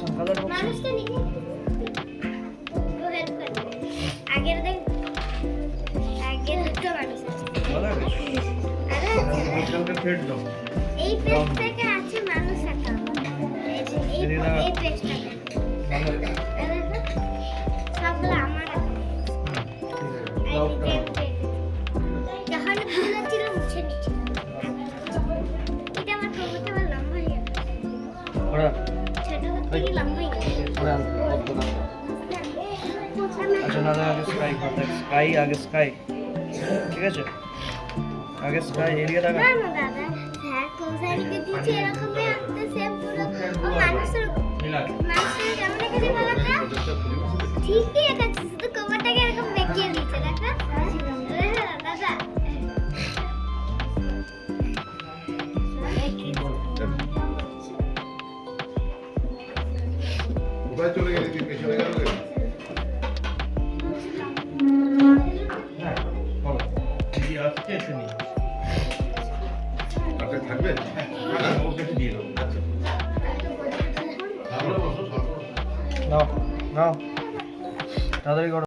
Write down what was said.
colour box মানুষটা নিয়ে ও help করে আগের দিন আগের দুটো মানুষ আছে ভালো লাগে আরে ওইখানটা থ্রেড দাও এই পেজ থেকে আছে মানুষ আঁকা এই পেজটা সবগুলো আমার যখন ভুল ছিল মুছে নিচ্ছি এটা আমার কবুতর আমার লম্বা হয়ে গেল ওরা ছোট থেকে লম্বা হয়ে গেল ওরা আচ্ছা না আগে স্কাই দেখ স্কাই আগে স্কাই ঠিক আছে আগে স্কাই এরিয়া দেখা না না দাদা স্যার কোসারিকে দিচ্ছে এরকমই আঁকতে সেম পুরো ও মানুষের যেমন এখানে বলাটা ঠিকই একাচ্ছে শুধু কবরটাকে এরকম বেঁকিয়ে দিচ্ছে দেখা দাদা কোথায় চলে গেলি তুই পেছনে গেল দিদি আসছে শুনি আপনি থাকবেন ওকে দিয়ে দাও আচ্ছা আমরা বসো সরকার নাও নাও তাড়াতাড়ি করো